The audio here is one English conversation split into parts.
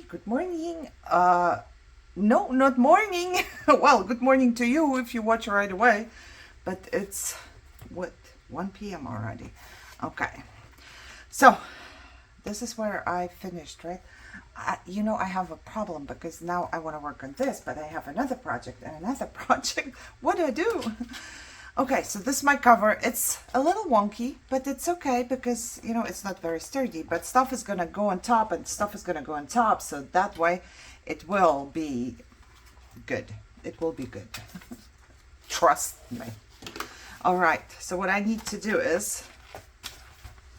Good morning. No, not morning. Well, good morning to you if you watch right away. But it's, what, 1 p.m. already. Okay. So, this is where I finished, right? I have a problem because now I want to work on this, but I have another project and another project. What do I do? Okay, so this is my cover. It's a little wonky, but it's okay because, it's not very sturdy, but stuff is going to go on top and stuff is going to go on top. So that way it will be good. It will be good. Trust me. All right, so what I need to do is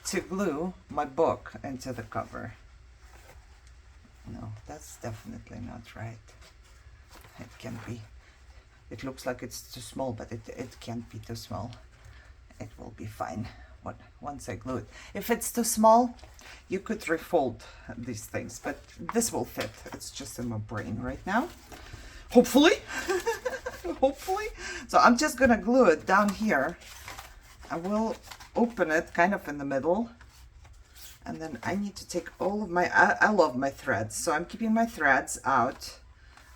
to glue my book into the cover. No, that's definitely not right. It can be. It looks like it's too small, but it can't be too small. It will be fine once I glue it. If it's too small, you could refold these things, but this will fit. It's just in my brain right now. Hopefully. Hopefully. So I'm just going to glue it down here. I will open it kind of in the middle. And then I need to take all of my, I love my threads. So I'm keeping my threads out.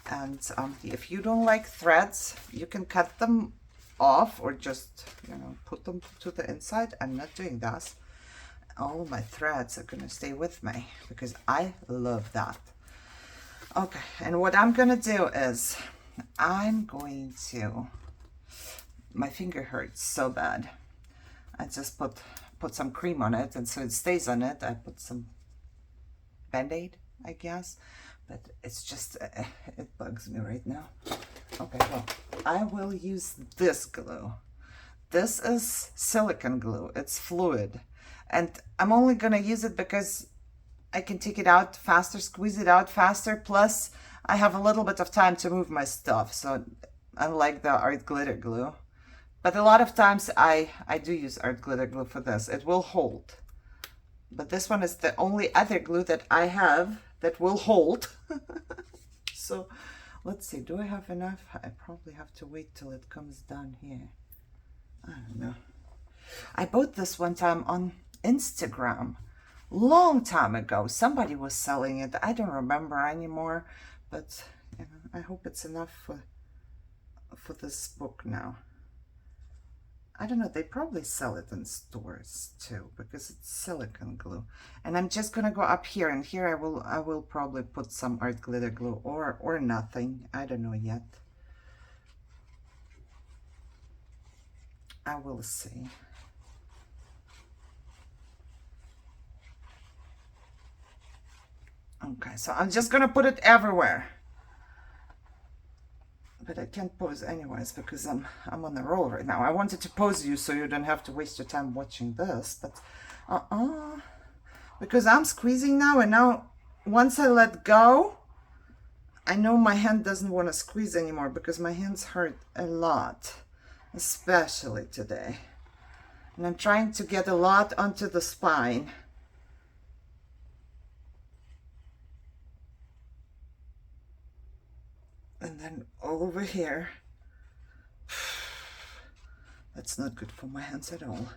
And if you don't like threads, you can cut them off or just, put them to the inside. I'm not doing that. All of my threads are going to stay with me because I love that. Okay, and what I'm going to do is I'm going to, my finger hurts so bad. I just put some cream on it, and so it stays on it. I put some Band-Aid, I guess. But it's just, it bugs me right now. Okay, well, I will use this glue. This is silicone glue. It's fluid. And I'm only going to use it because I can take it out faster, squeeze it out faster. Plus, I have a little bit of time to move my stuff. So, unlike the art glitter glue. But a lot of times, I do use art glitter glue for this. It will hold. But this one is the only other glue that I have that will hold. So let's see, do I have enough? I probably have to wait till it comes down here. I don't know. I bought this one time on Instagram, long time ago. Somebody was selling it. I don't remember anymore, but I hope it's enough for this book now. I don't know, they probably sell it in stores too because it's silicone glue. And I'm just gonna go up here, and here I will probably put some art glitter glue or nothing. I don't know yet. I will see. Okay, so I'm just gonna put it everywhere. But I can't pose anyways because I'm on the roll right now. I wanted to pose you so you don't have to waste your time watching this, but because I'm squeezing now, and now once I let go, I know my hand doesn't want to squeeze anymore because my hands hurt a lot, especially today. And I'm trying to get a lot onto the spine. And then all over here. That's not good for my hands at all.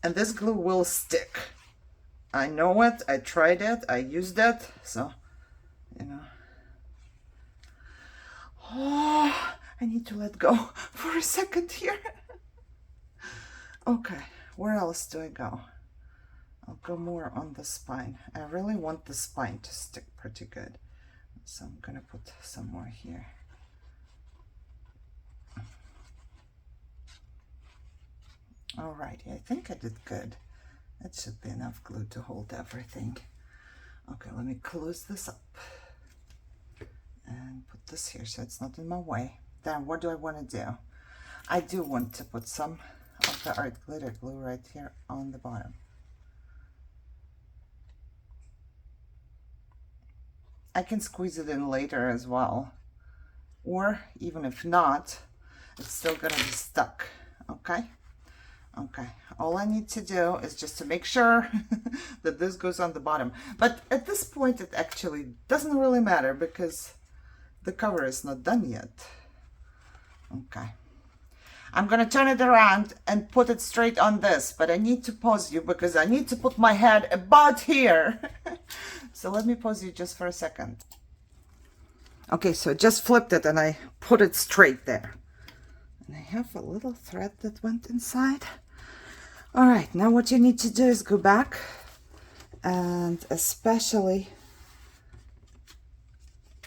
And this glue will stick. I know it. I tried it. I used it. So, Oh, I need to let go for a second here. Okay, where else do I go? I'll go more on the spine. I really want the spine to stick pretty good. So I'm gonna put some more here. Alrighty, I think I did good. That should be enough glue to hold everything. Okay, let me close this up. And put this here so it's not in my way. Then what do I want to do? I do want to put some of the art glitter glue right here on the bottom. I can squeeze it in later as well, or even if not, it's still gonna be stuck. Okay, all I need to do is just to make sure that this goes on the bottom. But at this point it actually doesn't really matter because the cover is not done yet. Okay, I'm gonna turn it around and put it straight on this, but I need to pause you because I need to put my head about here. So let me pause you just for a second. Okay, so I just flipped it and I put it straight there. And I have a little thread that went inside. All right, now what you need to do is go back, and especially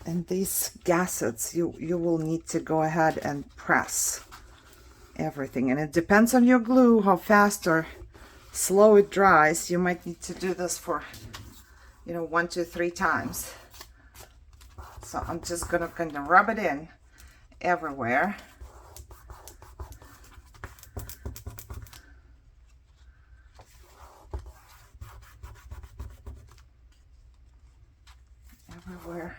in these gaskets, you will need to go ahead and press everything. And it depends on your glue, how fast or slow it dries. You might need to do this for, you know, 1, 2, 3 times. So I'm just gonna kind of rub it in everywhere. Everywhere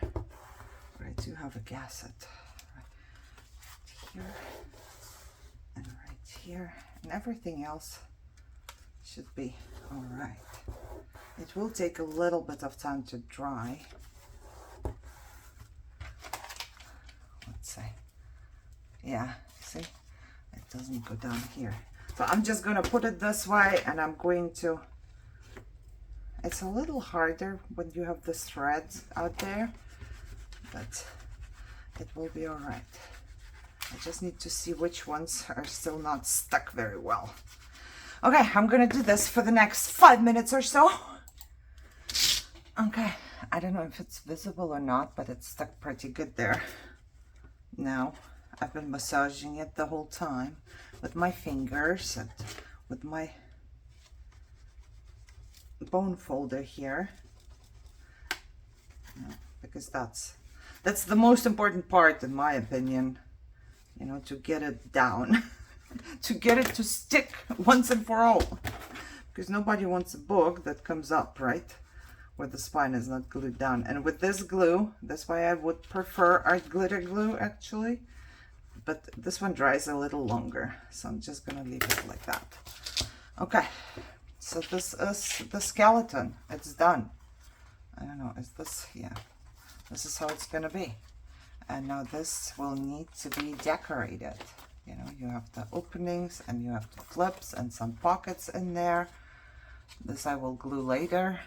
where I do have a gasket. Right here and right here, and everything else should be all right. It will take a little bit of time to dry. Let's say, yeah, see, it doesn't go down here. So I'm just gonna put it this way, and I'm going to, it's a little harder when you have the threads out there, but it will be all right. I just need to see which ones are still not stuck very well. Okay, I'm gonna do this for the next 5 minutes or so. Okay, I don't know if it's visible or not, but it's stuck pretty good there. Now, I've been massaging it the whole time with my fingers and with my bone folder here, because that's the most important part, in my opinion, you know, to get it down. To get it to stick once and for all, because nobody wants a book that comes up, right, where the spine is not glued down. And with this glue, that's why I would prefer art glitter glue actually, but this one dries a little longer, so I'm just gonna leave it like that. Okay, so this is the skeleton. It's done. I don't know, is this, yeah, this is how it's gonna be. And now this will need to be decorated. You know, you have the openings and you have the flips and some pockets in there. This I will glue later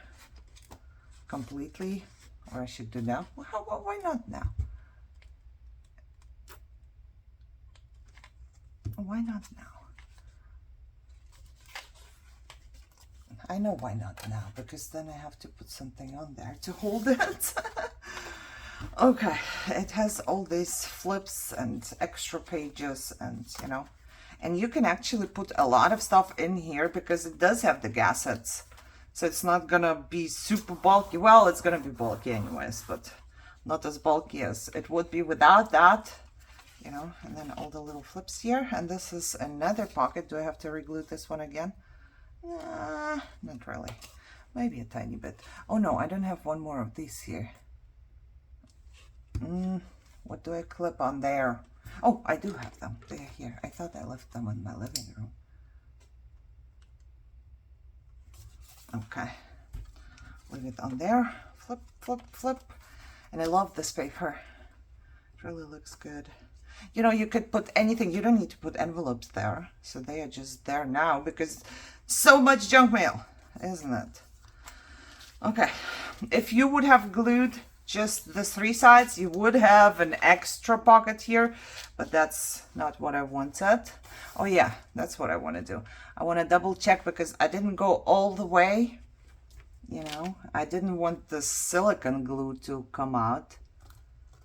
completely, or I should do now. Well, why not now? Why not now? I know why not now, because then I have to put something on there to hold it. Okay, it has all these flips and extra pages, and you know, and you can actually put a lot of stuff in here because it does have the gaskets, so it's not gonna be super bulky. Well, it's gonna be bulky anyways, but not as bulky as it would be without that, you know. And then all the little flips here, and this is another pocket. Do I have to re-glue this one again? Not really, maybe a tiny bit. Oh no, I don't have one more of these here. What do I clip on there? Oh, I do have them. They're here. I thought I left them in my living room. Okay. Leave it on there. Flip, flip, flip. And I love this paper. It really looks good. You know, you could put anything. You don't need to put envelopes there. So they are just there now because so much junk mail, isn't it? Okay. If you would have glued just the 3 sides, you would have an extra pocket here, but that's not what I wanted. Oh yeah, that's what I want to do. I want to double check because I didn't go all the way, you know. I didn't want the silicone glue to come out.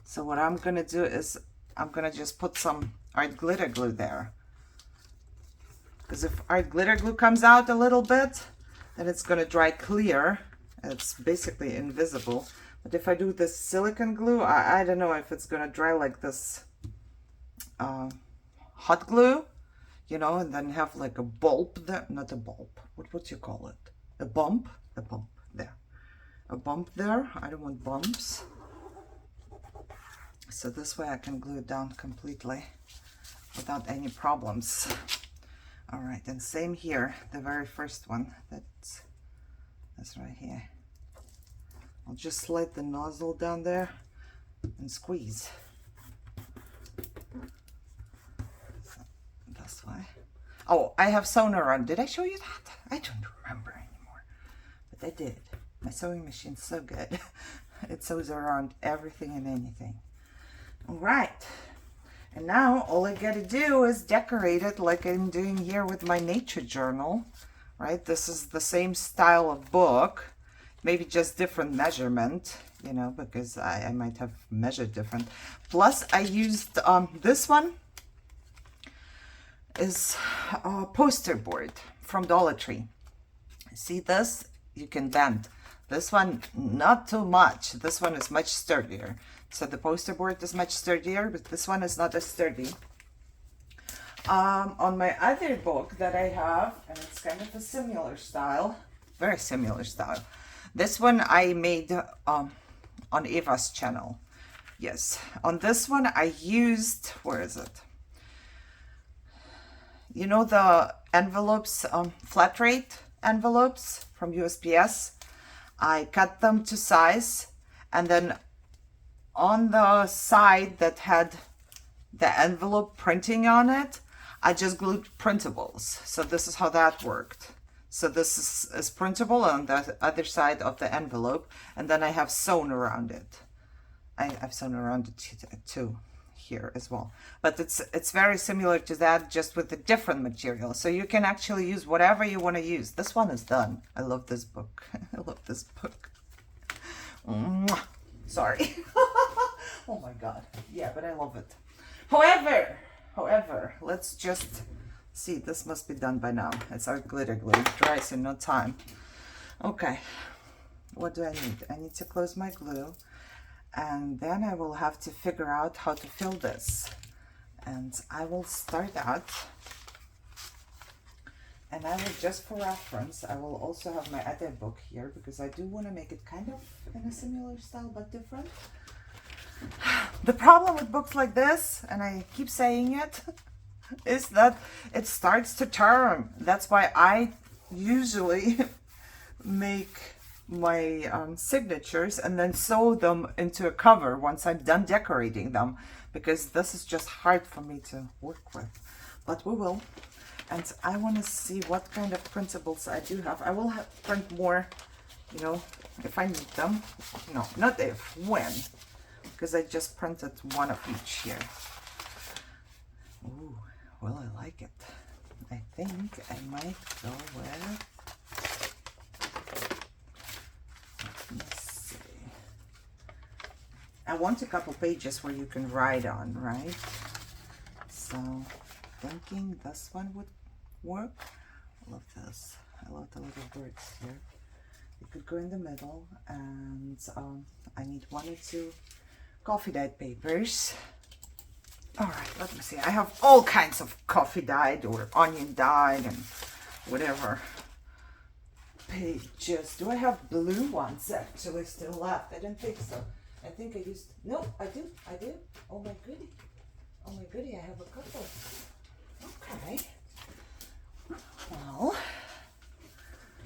So what I'm gonna do is I'm gonna just put some art glitter glue there, because if art glitter glue comes out a little bit, then it's gonna dry clear. It's basically invisible. But if I do this silicone glue, I don't know if it's gonna dry like this hot glue, you know, and then have like a bulb there. Not a bulb, what you call it? A bump there. A bump there. I don't want bumps. So this way I can glue it down completely without any problems. All right, and same here, the very first one, that's right here. I'll just slide the nozzle down there and squeeze. So That's why. Oh, I have sewn around. Did I show you that? I don't remember anymore. But I did. My sewing machine's so good. It sews around everything and anything. All right. And now all I gotta do is decorate it like I'm doing here with my nature journal. Right? This is the same style of book. Maybe just different measurement, you know, because I might have measured different. Plus, I used this one is a poster board from Dollar Tree. See this? You can bend. This one, not too much. This one is much sturdier. So the poster board is much sturdier, but this one is not as sturdy. On my other book that I have, and it's kind of a similar style, very similar style. This one I made on Eva's channel. Yes, on this one I used, where is it? You know the envelopes, flat rate envelopes from USPS? I cut them to size, and then on the side that had the envelope printing on it, I just glued printables. So this is how that worked. So this is printable on the other side of the envelope, and then I have sewn around it. I've sewn around it too here as well. But it's very similar to that, just with a different material. So you can actually use whatever you want to use. This one is done. I love this book. I love this book. Mwah. Sorry. Oh my God. Yeah, but I love it. However, let's just see. This must be done by now. It's our glitter glue. It dries in no time. Okay. What do I need? I need to close my glue. And then I will have to figure out how to fill this. And I will start out. And I will, just for reference, I will also have my other book here, because I do want to make it kind of in a similar style but different. The problem with books like this, and I keep saying it, is that it starts to turn. That's why I usually make my signatures and then sew them into a cover once I'm done decorating them, because this is just hard for me to work with. But we will. And I want to see what kind of printables I do have. I will print more, you know, if I need them. No, not if, when. Because I just printed one of each here. Ooh, well, I like it. I think I might go with... Let's see. I want a couple pages where you can write on, right? So, thinking this one would work. I love this. I love the little birds here. It could go in the middle, and I need 1 or 2 coffee dyed papers. All right, let me see. I have all kinds of coffee dyed or onion dyed and whatever pages. Do I have blue ones actually still left? I don't think so. I think I used, no, I do. Oh my goody, I have a couple. Okay. Well,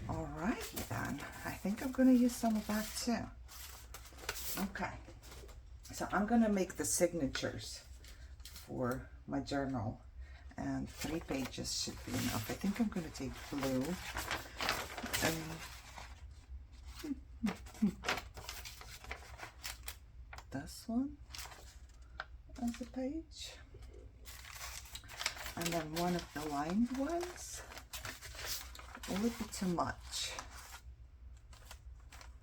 all right then. I think I'm gonna use some of that too. Okay. So I'm gonna make the signatures for my journal, and 3 pages should be enough. I think I'm gonna take blue. This one as a page, and then one of the lined ones. Will it be too much?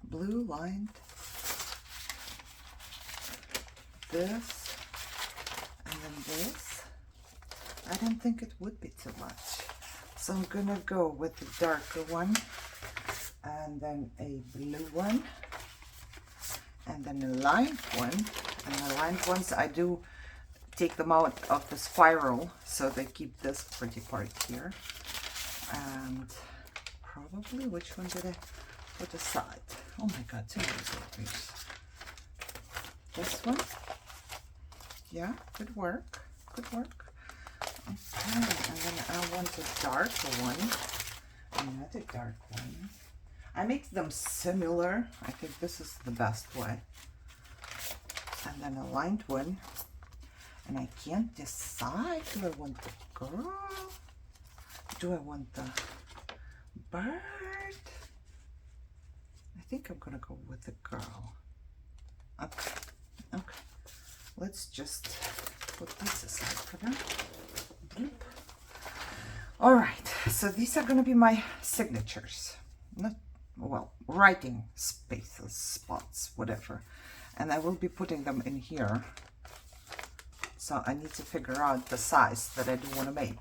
Blue lined. This, and then this. I don't think it would be too much. So I'm gonna go with the darker one, and then a blue one, and then a lined one. And the lined ones, I do take them out of the spiral, so they keep this pretty part here. And probably, which one did I put aside? Oh my God, 2 papers. This one. Yeah, could work. Okay, and then I want a darker one. Another dark one. I make them similar. I think this is the best way. And then a lined one. And I can't decide, do I want the girl? Do I want the bird? I think I'm gonna go with the girl. Okay, okay. Let's just put this aside for now. Bloop. All right, so these are gonna be my signatures. Not, well, writing spaces, spots, whatever. And I will be putting them in here. So I need to figure out the size that I do want to make.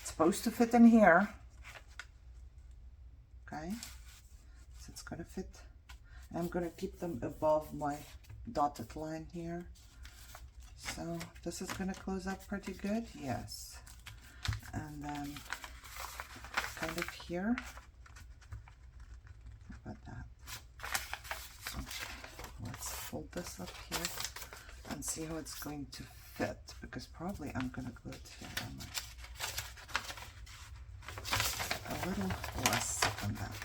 It's supposed to fit in here. Okay, so it's gonna fit. I'm gonna keep them above my dotted line here. So this is gonna close up pretty good, yes. And then kind of here. How about that? Okay, let's fold this up here and see how it's going to fit, because probably I'm gonna glue it here, am I? A little less than that.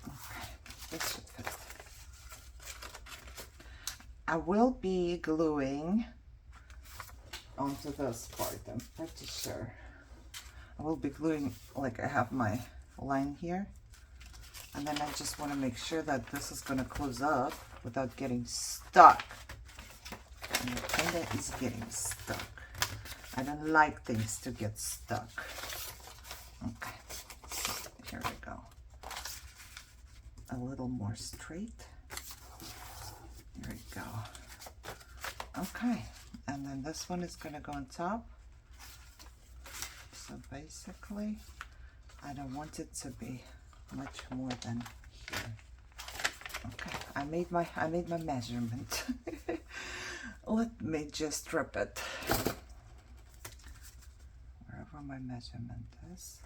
Okay, this should fit. I will be gluing onto this part, I'm pretty sure. I will be gluing, like I have my line here, and then I just want to make sure that this is going to close up without getting stuck. And it kind of is getting stuck. I don't like things to get stuck. Okay, here we go. A little more straight. Here we go. Okay, and then this one is going to go on top. So basically, I don't want it to be much more than here. Okay, I made my measurement. Let me just strip it wherever my measurement is.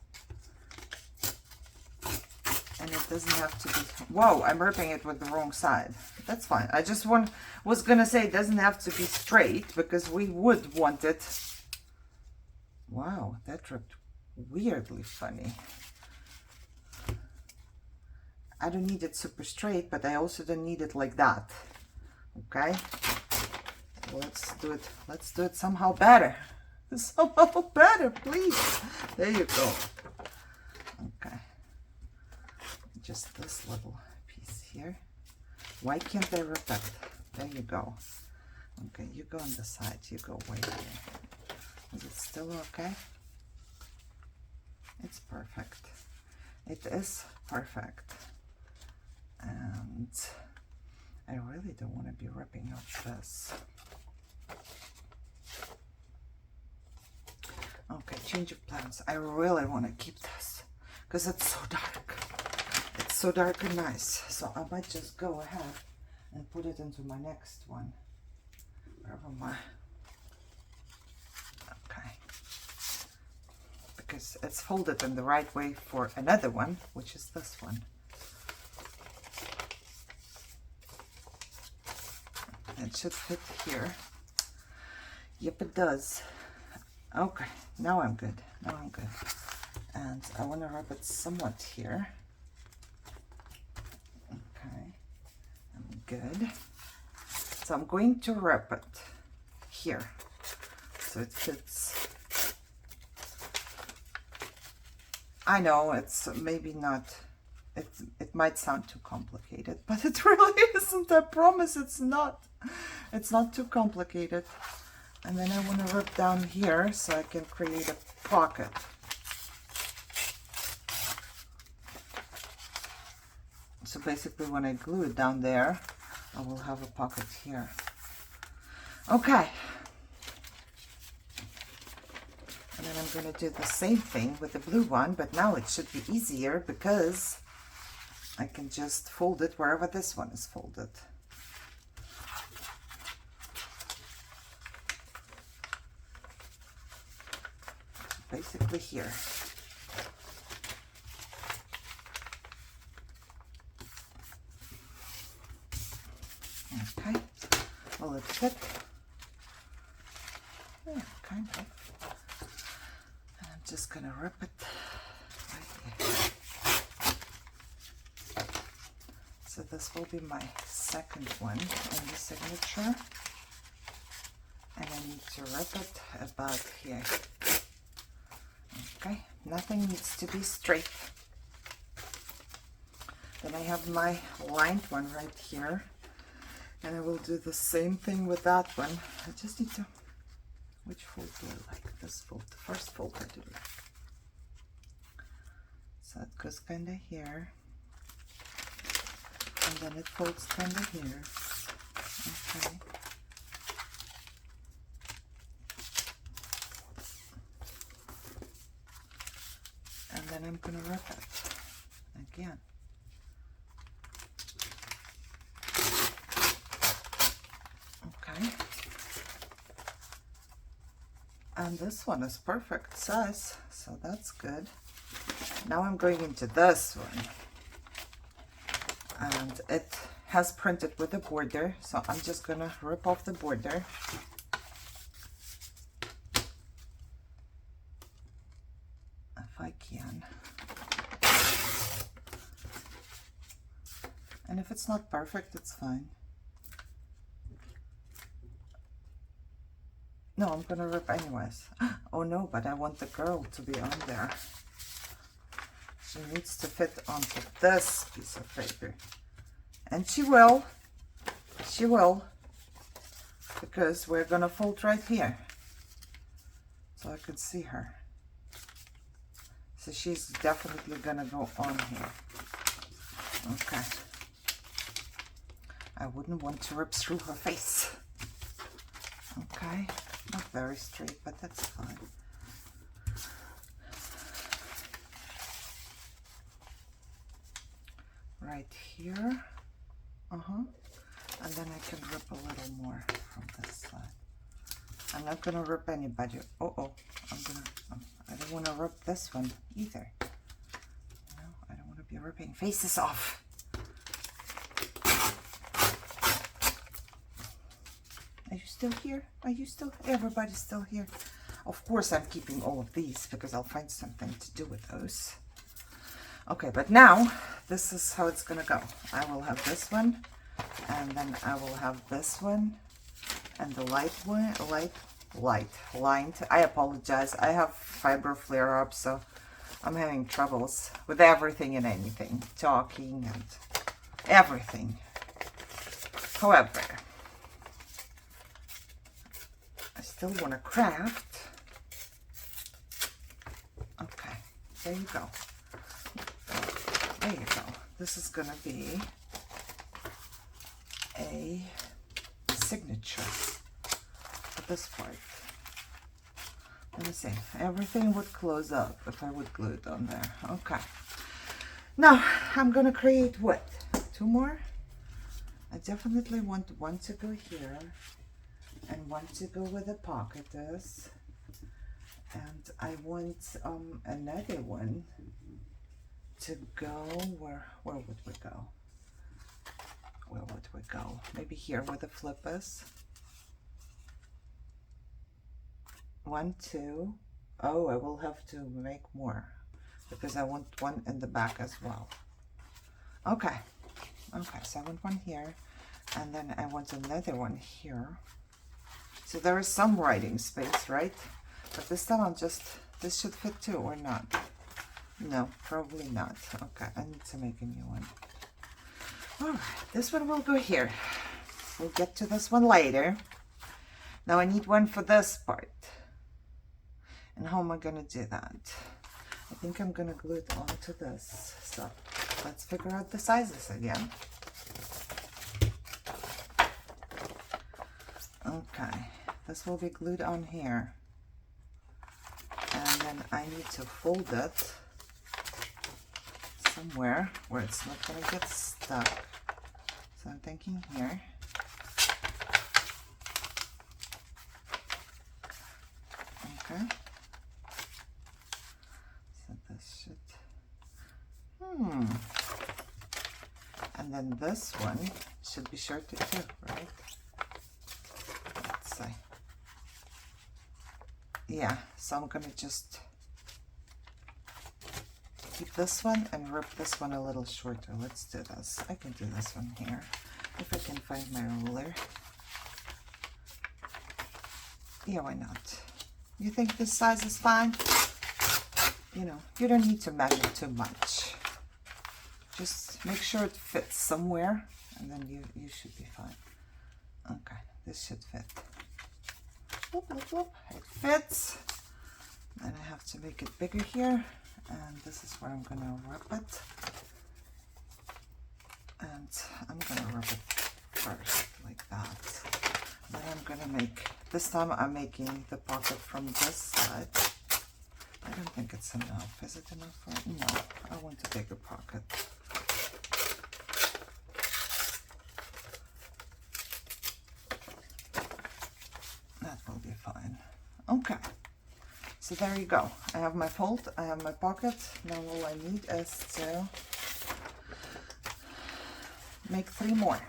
And it doesn't have to be, whoa, I'm ripping it with the wrong side. That's fine. I just was gonna say it doesn't have to be straight, because we would want it. Wow, that ripped weirdly funny. I don't need it super straight, but I also don't need it like that. Okay, let's do it somehow better. Somehow better, please. There you go. Okay, just this little piece here. Why can't I rip it? There you go. Okay, you go on the side, you go way here. Is it still okay? It's perfect. It is perfect. And I really don't want to be ripping out this. Okay, change of plans. I really want to keep this because it's so dark. It's so dark and nice. So I might just go ahead and put it into my next one. Wherever my... Okay. Because it's folded in the right way for another one, which is this one. It should fit here. Yep, it does. Okay, now I'm good. Now I'm good. And I want to wrap it somewhat here. Okay, I'm good. So I'm going to wrap it here so it fits. I know it's maybe not, it might sound too complicated, but it really isn't. I promise it's not. It's not too complicated. And then I want to rip down here so I can create a pocket. So basically when I glue it down there, I will have a pocket here. Okay. And then I'm going to do the same thing with the blue one, but now it should be easier because I can just fold it wherever this one is folded. Basically here. Okay, will it fit? Yeah, kind of. And I'm just gonna rip it right here. So this will be my second one in the signature. And I need to wrap it about here. Okay, nothing needs to be straight. Then I have my lined one right here. And I will do the same thing with that one. I just need to, which fold do I like? This fold, the first fold I do like. So it goes kind of here. And then it folds kind of here. Okay. And then I'm going to wrap it again. Okay. And this one is perfect size, so that's good. Now I'm going into this one. And it has printed with a border, so I'm just going to rip off the border. If I can. And if it's not perfect, it's fine. No, I'm gonna rip anyways. Oh no, but I want the girl to be on there. She needs to fit onto this piece of paper. And she will. She will. Because we're gonna fold right here. So I can see her. So she's definitely gonna go on here. Okay. I wouldn't want to rip through her face. Okay. Not very straight, but that's fine. Right here. And then I can rip a little more from this side. I'm not gonna rip anybody. I don't want to rip this one either. No, I don't want to be ripping faces off. Are you still here? Are you still? Everybody's still here. Of course I'm keeping all of these because I'll find something to do with those. Okay, but now this is how it's gonna go. I will have this one, and then I will have this one, and the light one, lined. I apologize. I have fiber flare-up, so I'm having troubles with everything and anything, talking and everything. However, I still want to craft. Okay, there you go. There you go. This is going to be a signature for this part. Let me see. Everything would close up if I would glue it on there. Okay. Now, I'm going to create what? 2 more? I definitely want one to go here and one to go where the pocket is. And I want another one to go, where would we go? Where would we go? Maybe here where the flip is. 1, 2. Oh, I will have to make more because I want one in the back as well. Okay. Okay, so I want one here and then I want another one here. So there is some writing space, right? But this time this should fit too or not? No, probably not. Okay, I need to make a new one. All right, this one will go here. We'll get to this one later. Now I need one for this part. And how am I going to do that? I think I'm going to glue it onto this. So let's figure out the sizes again. Okay, this will be glued on here. And then I need to fold it somewhere where it's not going to get stuck. So I'm thinking here. Okay. So this should... And then this one should be shorter too, right? Let's see. Yeah, so I'm going to just keep this one and rip this one a little shorter. Let's do this. I can do this one here if I can find my ruler. Yeah, why not? You think this size is fine? You know, you don't need to measure too much. Just make sure it fits somewhere, and then you should be fine. Okay, this should fit. Whoop, whoop, whoop. It fits. And I have to make it bigger here, and this is where I'm gonna rip it. And I'm gonna rip it first, like that. Then I'm gonna make, this time I'm making the pocket from this side. I don't think it's enough. Is it enough for it? No, I want a bigger pocket. That will be fine. Okay. So there you go. I have my fold, I have my pocket. Now all I need is to make 3 more.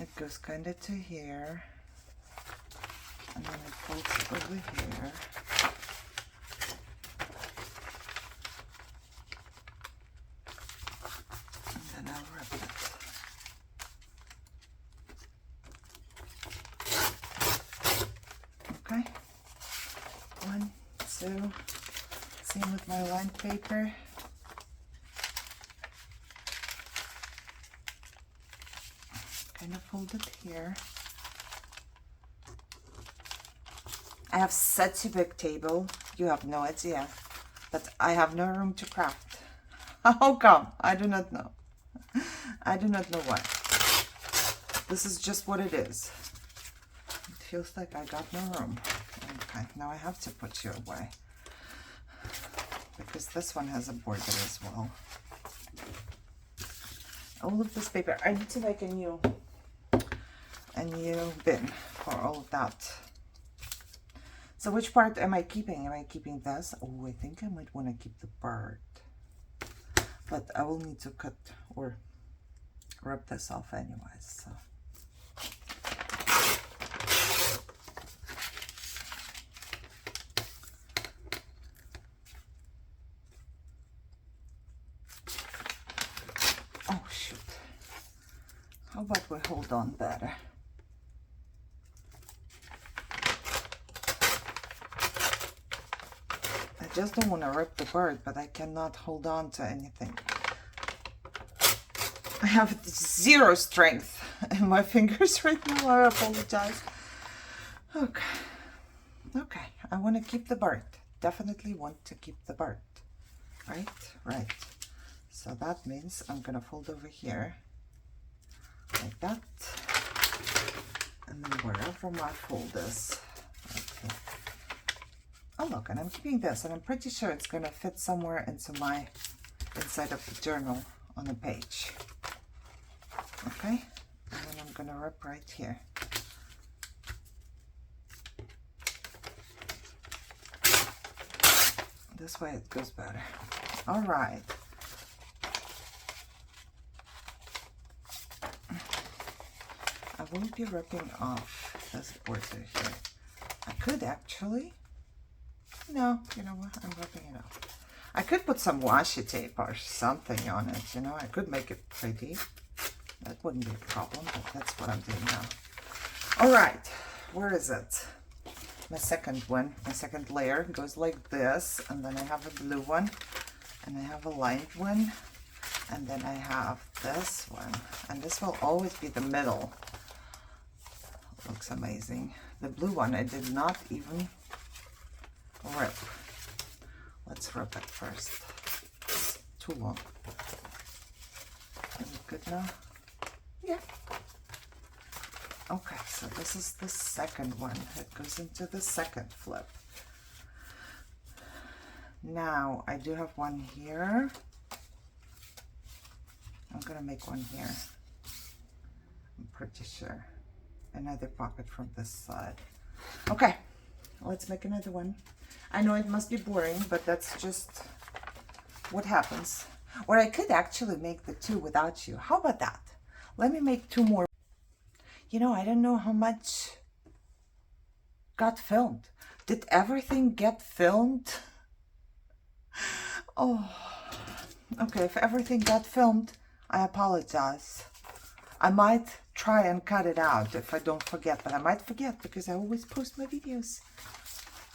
It goes kind of to here, and then it folds over here. And then I'll rip it. Okay, 1, 2, same with my lined paper. Kind of fold it here. I have such a big table, you have no idea, but I have no room to craft. How come? I do not know. I do not know why. This is just what it is. It feels like I got no room. Okay, now I have to put you away, because this one has a border as well. All of this paper, I need to make a new bin for all of that. So which part am I keeping? Am I keeping this? Oh, I think I might want to keep the bird, but I will need to cut or rip this off anyways, so. Oh shoot, how about we hold on better? I just don't want to rip the bird, but I cannot hold on to anything. I have 0 strength in my fingers right now. I apologize. Okay. Okay. I want to keep the bird. Definitely want to keep the bird. Right? Right. So that means I'm going to fold over here. Like that. And then wherever my fold is. Okay. Oh look, and I'm keeping this, and I'm pretty sure it's going to fit somewhere into my inside of the journal on the page. Okay, and then I'm going to rip right here. This way it goes better. All right. I will be ripping off this border here. I could actually. No, you know what? I'm ripping it off. I could put some washi tape or something on it, you know. I could make it pretty. That wouldn't be a problem, but that's what I'm doing now. All right, where is it? My second one, my second layer goes like this, and then I have a blue one, and I have a lined one, and then I have this one, and this will always be the middle. Looks amazing. The blue one I did not even rip. Let's rip it first. It's too long. Is it good now? Yeah. Okay, so this is the second one. It goes into the second flip. Now I do have one here. I'm gonna make one here. I'm pretty sure. Another pocket from this side. Okay, let's make another one. I know it must be boring, but that's just what happens. Or I could actually make the 2 without you. How about that? Let me make 2 more. You know, I don't know how much got filmed? Did everything get filmed? Oh, okay, if everything got filmed, I apologize. I might try and cut it out if I don't forget, but I might forget because I always post my videos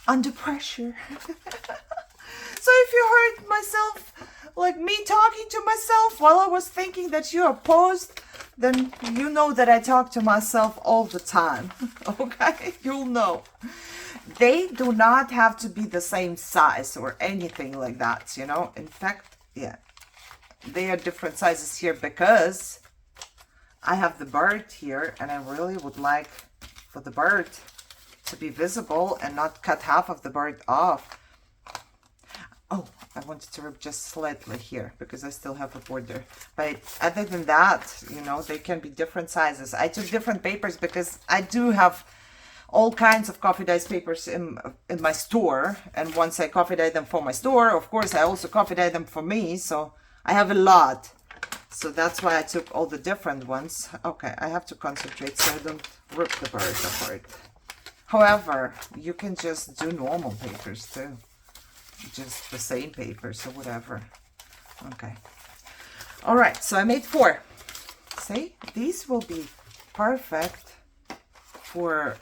under pressure. So if you heard myself, like me talking to myself while I was thinking that you are paused, then you know that I talk to myself all the time. Okay, you'll know. They do not have to be the same size or anything like that, you know. In fact, yeah, they are different sizes here because I have the bird here, and I really would like for the bird to be visible and not cut half of the bird off. Oh, I wanted to rip just slightly here because I still have a border. But other than that, you know, they can be different sizes. I took different papers because I do have all kinds of coffee dyes papers in my store. And once I coffee dye them for my store, of course, I also coffee dye them for me. So I have a lot. So that's why I took all the different ones. Okay, I have to concentrate so I don't rip the bird apart. However, you can just do normal papers too. Just the same papers or whatever. Okay. All right, so I made 4. See, these will be perfect for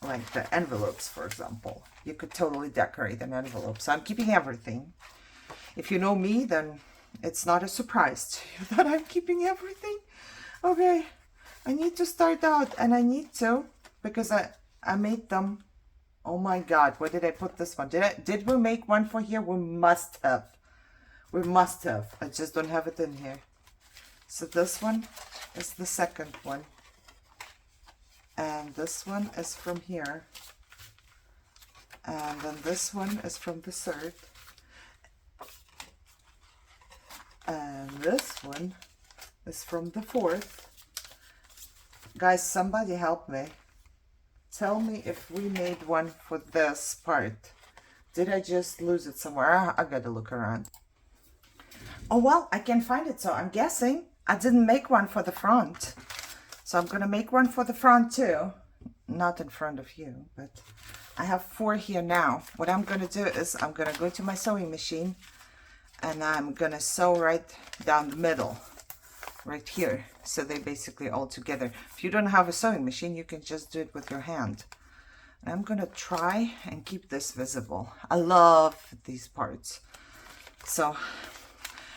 like the envelopes, for example. You could totally decorate an envelope. So I'm keeping everything. If you know me, then it's not a surprise to you that I'm keeping everything. Okay, I need to start out, and I need to because I made them. Oh my God, where did I put this one? Did we make one for here? We must have. We must have. I just don't have it in here. So this one is the second one. And this one is from here. And then this one is from the third. And this one is from the fourth. Guys, somebody help me. Tell me if we made one for this part. Did I just lose it somewhere? I gotta look around. Oh, well, I can't find it, so I'm guessing I didn't make one for the front. So I'm gonna make one for the front too. Not in front of you, but I have 4 here now. What I'm gonna do is I'm gonna go to my sewing machine and I'm gonna sew right down the middle. Right here, so they basically all together. If you don't have a sewing machine, you can just do it with your hand. And I'm gonna try and keep this visible. I love these parts, so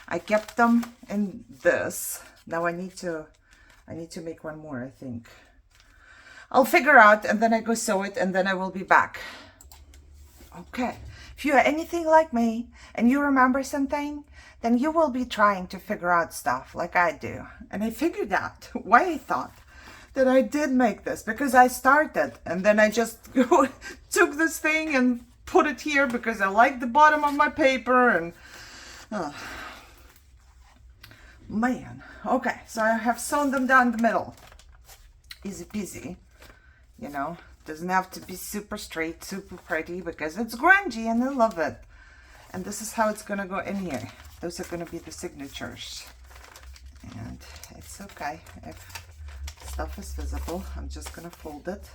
I kept them in this. Now I need to make one more. I think I'll figure out, and then I go sew it, and then I will be back. Okay, if you are anything like me and you remember something, then you will be trying to figure out stuff like I do. And I figured out why I thought that I did make this, because I started and then I just took this thing and put it here because I like the bottom of my paper and man. Okay, so I have sewn them down the middle. Easy peasy, you know. Doesn't have to be super straight, super pretty, because it's grungy and I love it. And this is how it's gonna go in here. Those are gonna be the signatures. And it's okay if stuff is visible. I'm just gonna fold it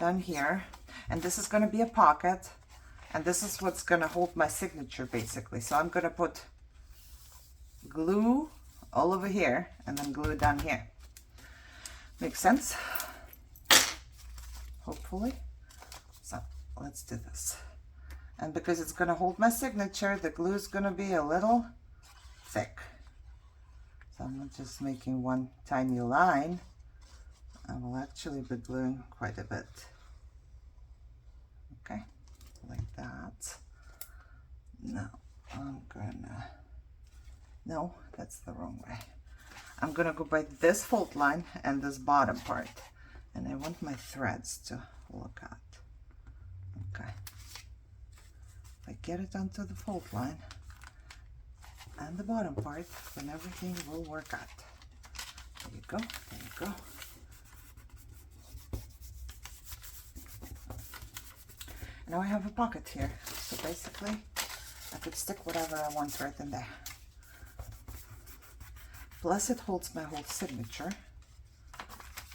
down here. And this is gonna be a pocket. And this is what's gonna hold my signature basically. So I'm gonna put glue all over here and then glue it down here. Makes sense? Hopefully. So let's do this. And because it's going to hold my signature, the glue is going to be a little thick. So I'm not just making one tiny line. I will actually be gluing quite a bit. Okay, like that. Now I'm gonna, no, that's the wrong way. I'm gonna go by this fold line and this bottom part. And I want my threads to look at. Okay. If I get it onto the fold line and the bottom part, then everything will work out. There you go, there you go. Now I have a pocket here. So basically, I could stick whatever I want right in there. Plus it holds my whole signature.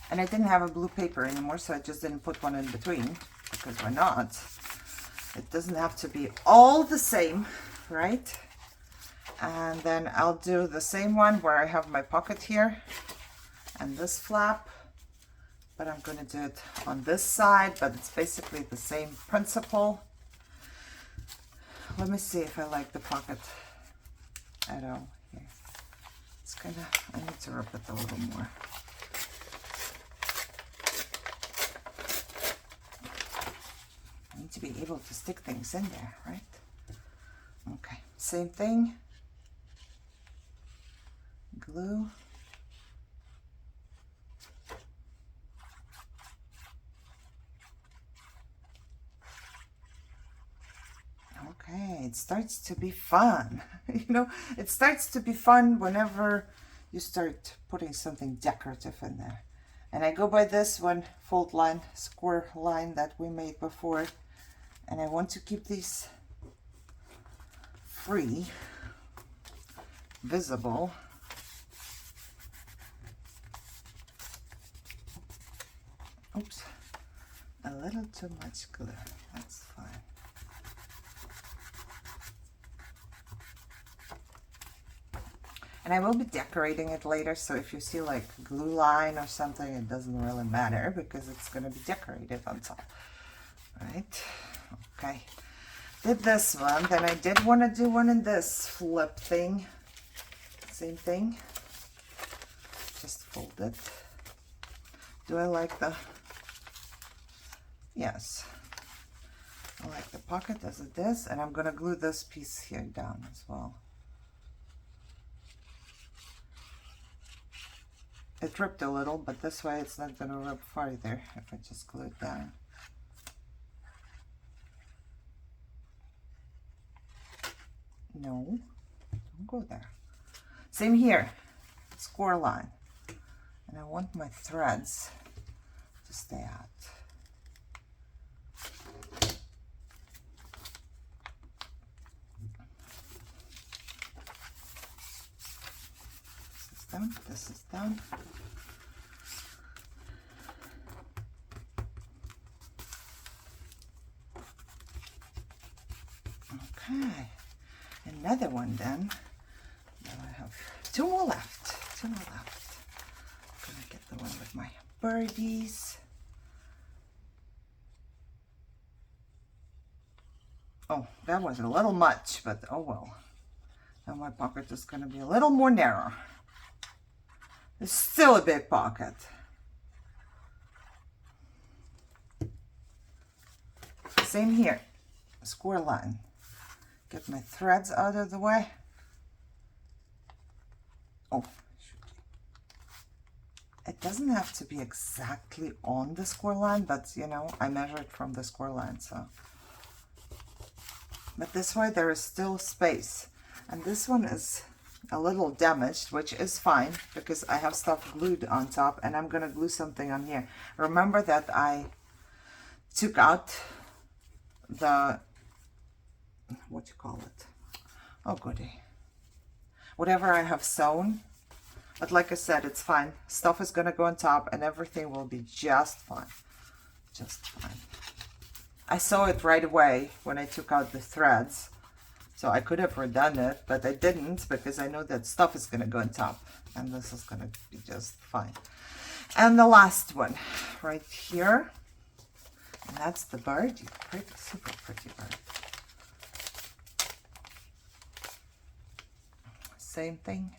And I didn't have a blue paper anymore, so I just didn't put one in between. because why not? It doesn't have to be all the same, right? And then I'll do the same one where I have my pocket here and this flap, but I'm going to do it on this side, but it's basically the same principle. Let me see if I like the pocket at all here. It's kind of, I need to rub it a little more. I need to be able to stick things in there, right? Okay, same thing. Glue. Okay, it starts to be fun. You know, it starts to be fun whenever you start putting something decorative in there. And I go by this one fold line, square line that we made before. And I want to keep these free, visible. Oops, a little too much glue, that's fine. And I will be decorating it later, so if you see like glue line or something, it doesn't really matter because it's going to be decorated on top, right? Okay, did this one, then I did want to do one in this flip thing, same thing, just fold it. Do I like the, yes, I like the pocket as it is, and I'm going to glue this piece here down as well. It ripped a little, but this way it's not going to rip farther if I just glue it down. No, don't go there. Same here, score line. And I want my threads to stay out. This is done, this is done. Okay, another one then. Now I have two more left, two more left. I'm gonna get the one with my birdies. Oh, that was a little much, but oh well. Now my pocket is gonna be a little more narrow. It's still a big pocket. Same here, square line. Get my threads out of the way. Oh, it doesn't have to be exactly on the square line, but you know, I measured from the square line, so. But this way there is still space. And this one is a little damaged, which is fine because I have stuff glued on top, and I'm gonna glue something on here. Remember that I took out the, what you call it? Oh goody. Whatever I have sewn. But like I said, it's fine. Stuff is gonna go on top and everything will be just fine. Just fine. I saw it right away when I took out the threads. So I could have redone it, but I didn't because I know that stuff is gonna go on top. And this is gonna be just fine. And the last one right here. And that's the bird. Pretty, super pretty bird. Same thing.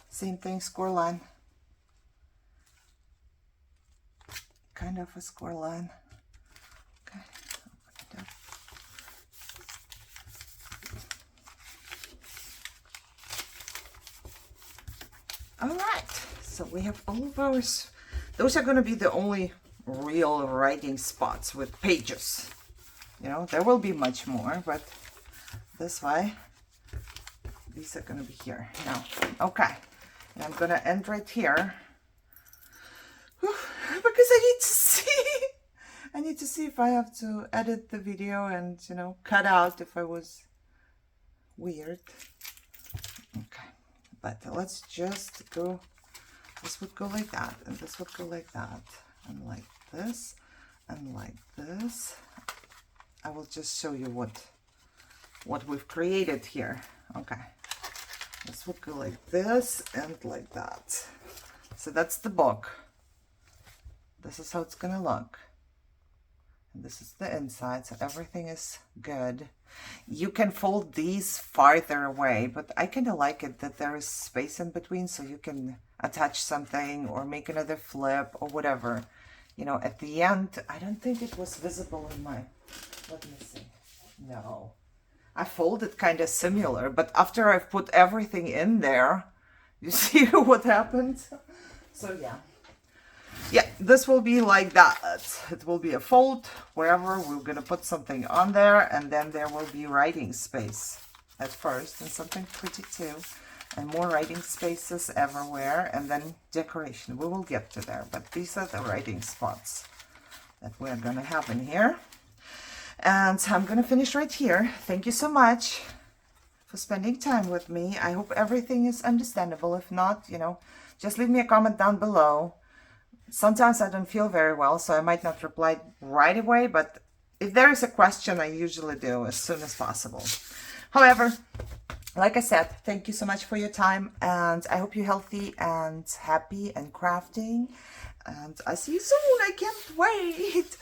Same thing, score line. Kind of a score line. Okay, open it up. All right, so we have all of ours. Those are going to be the only real writing spots with pages. You know, there will be much more, but this way, these are going to be here now. Okay, and I'm going to end right here. Whew, because I need to see. I need to see if I have to edit the video and, you know, cut out if I was weird. Okay, but let's just go, this would go like that, and this would go like that, and like this, and like this. I will just show you what we've created here. Okay, this would go like this and like that. So that's the book. This is how it's gonna look. And this is the inside, so everything is good. You can fold these farther away, but I kind of like it that there is space in between, so you can attach something or make another flip or whatever. You know, at the end, I don't think it was visible in my, let me see. No, I folded kind of similar, but after I've put everything in there, you see what happened? So yeah. Yeah, this will be like that. It will be a fold wherever we're gonna put something on there, and then there will be writing space at first, and something pretty too, and more writing spaces everywhere, and then decoration. We will get to there, but these are the writing spots that we're gonna have in here. And I'm gonna finish right here. Thank you so much for spending time with me. I hope everything is understandable. If not, you know, just leave me a comment down below. Sometimes I don't feel very well, so I might not reply right away, but if there is a question, I usually do as soon as possible. However, like I said, thank you so much for your time, and I hope you're healthy and happy and crafting, and I see you soon. I can't wait.